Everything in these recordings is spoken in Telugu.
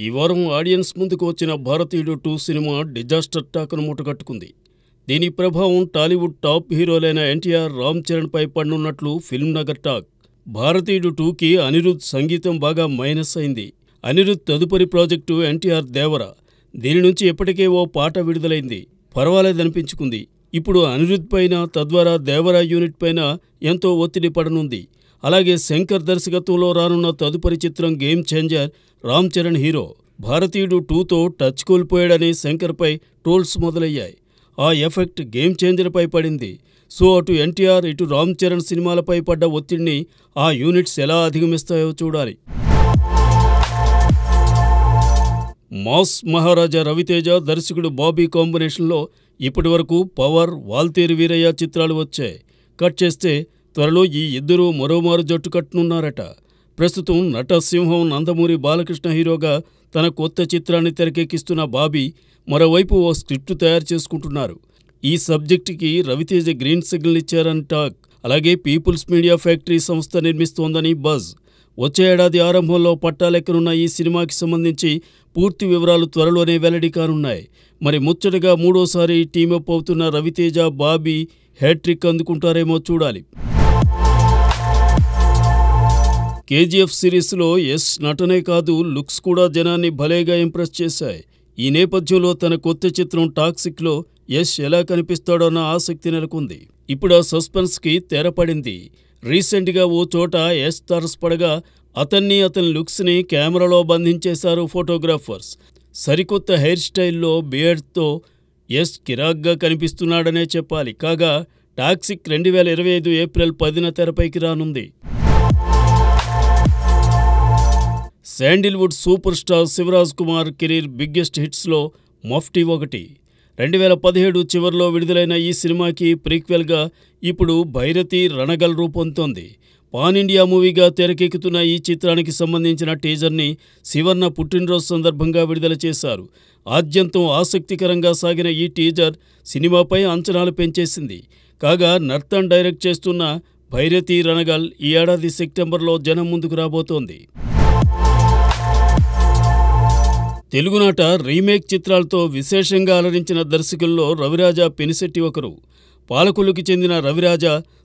ఈ వారం ఆడియన్స్ ముందుకు వచ్చిన భారతీయుడు 2 సినిమా డిజాస్టర్ టాక్ను మూటగట్టుకుంది. దీని ప్రభావం టాలీవుడ్ టాప్ హీరోలైన ఎన్టీఆర్, రామ్ చరణ్పై పడనున్నట్లు ఫిల్మ్ నగర్ టాక్. భారతీయుడు 2కి అనిరుద్ధ్ సంగీతం బాగా మైనస్ అయింది. అనిరుద్ధ్ తదుపరి ప్రాజెక్టు ఎన్టీఆర్ దేవర. దీని నుంచి ఇప్పటికే ఓ పాట విడుదలైంది. పర్వాలేదనిపించుకుంది. ఇప్పుడు అనిరుద్ధ్ పైన, తద్వారా దేవర యూనిట్ పైన ఎంతో ఒత్తిడి పడనుంది. అలాగే శంకర్ దర్శకత్వంలో రానున్న తదుపరి చిత్రం game changer. Ram Charan hero. భారతీయుడు 2తో టచ్ కోల్పోయాడని శంకర్పై ట్రోల్స్ మొదలయ్యాయి. ఆ ఎఫెక్ట్ గేమ్ చేంజర్పై పడింది. సో అటు ఎన్టీఆర్, ఇటు రామ్ చరణ్ సినిమాలపై పడ్డ ఒత్తిడిని ఆ యూనిట్స్ ఎలా అధిగమిస్తాయో చూడాలి. మాస్ మహారాజా రవితేజ, దర్శకుడు బాబీ కాంబినేషన్లో ఇప్పటివరకు పవర్, వాల్తేరు వీరయ్య చిత్రాలు వచ్చాయి. కట్ చేస్తే త్వరలో ఈ ఇద్దరూ మరోమారు జట్టు కట్టనున్నారట. ప్రస్తుతం నటసింహం నందమూరి బాలకృష్ణ హీరోగా తన కొత్త చిత్రాన్ని తెరకెక్కిస్తున్న బాబీ మరోవైపు ఓ స్క్రిప్ట్ తయారు చేసుకుంటున్నారు. ఈ సబ్జెక్టుకి రవితేజ గ్రీన్ సిగ్నల్ ఇచ్చారని టాక్. అలాగే పీపుల్స్ మీడియా ఫ్యాక్టరీ సంస్థ నిర్మిస్తోందని బజ్. వచ్చే ఏడాది ఆరంభంలో పట్టాలెక్కనున్న ఈ సినిమాకి సంబంధించి పూర్తి వివరాలు త్వరలోనే వెల్లడి కానున్నాయి. మరి ముచ్చటగా మూడోసారి టీమప్ అవుతున్న రవితేజ, బాబీ హ్యాట్రిక్ అందుకుంటారేమో చూడాలి. కేజీఎఫ్ సిరీస్లో యశ్ నటనే కాదు, లుక్స్ కూడా జనాన్ని భలేగా ఇంప్రెస్ చేశాయి. ఈ నేపథ్యంలో తన కొత్త చిత్రం టాక్సిక్లో యశ్ ఎలా కనిపిస్తాడోన్న ఆసక్తి నెలకొంది. ఇప్పుడు ఆ సస్పెన్స్కి తెరపడింది. రీసెంట్గా ఓ చోట యశ్ తారసపడగా అతన్ని, అతని లుక్స్ని కెమెరాలో బంధించేశారు ఫోటోగ్రాఫర్స్. సరికొత్త హెయిర్ స్టైల్లో, బియర్డ్తో యశ్ కిరాక్గా కనిపిస్తున్నాడనే చెప్పాలి. కాగా టాక్సిక్ 2025 ఏప్రిల్ 10న తెరపైకి రానుంది. Sandalwood super star Shivaraj Kumar career biggest హిట్స్లో మఫ్టీ ఒకటి. 2017 చివరిలో విడుదలైన ఈ సినిమాకి ప్రీక్వెల్గా ఇప్పుడు భైరతి రణగల్ రూపొందుతోంది. పాన్ ఇండియా మూవీగా తెరకెక్కుతున్న ఈ చిత్రానికి సంబంధించిన టీజర్ని శివన్న పుట్టినరోజు సందర్భంగా విడుదల చేశారు. ఆద్యంతం ఆసక్తికరంగా సాగిన ఈ టీజర్ సినిమాపై అంచనాలు పెంచేసింది. కాగా నర్తన్ డైరెక్ట్ చేస్తున్న భైరతి రణగల్ ఈ ఏడాది సెప్టెంబర్లో జనం ముందుకు రాబోతోంది. తెలుగునాట రీమేక్ చిత్రాలతో విశేషంగా అలరించిన దర్శకుల్లో రవిరాజ పెనిశెట్టి ఒకరు. పాలకొల్లుకి చెందిన రవిరాజ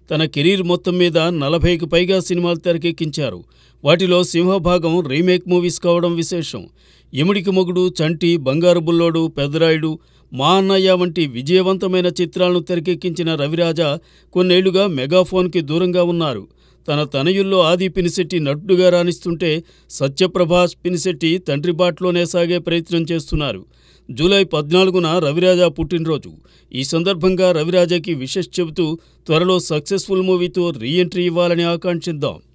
తన కెరీర్ మొత్తం మీద 40కి పైగా సినిమాలు తెరకెక్కించారు. వాటిలో సింహభాగం రీమేక్ మూవీస్ కావడం విశేషం. ఎముడికి మొగుడు, చంటి, బంగారు బుల్లోడు, పెద్దరాయుడు, మా అన్నయ్య వంటి విజయవంతమైన చిత్రాలను తెరకెక్కించిన రవిరాజ కొన్నేళ్లుగా మెగాఫోన్కి దూరంగా ఉన్నారు. తన తనయుల్లో ఆది పినిశెట్టి నటుడుగా రాణిస్తుంటే సత్యప్రభాస్ పినిశెట్టి తండ్రి బాటలోనే సాగే ప్రయత్నం చేస్తున్నారు. జూలై 14న రవిరాజ పుట్టినరోజు. ఈ సందర్భంగా రవిరాజకి విషెస్ చెబుతూ త్వరలో సక్సెస్ఫుల్ మూవీతో రీ ఎంట్రీ ఇవ్వాలని ఆకాంక్షిద్దాం.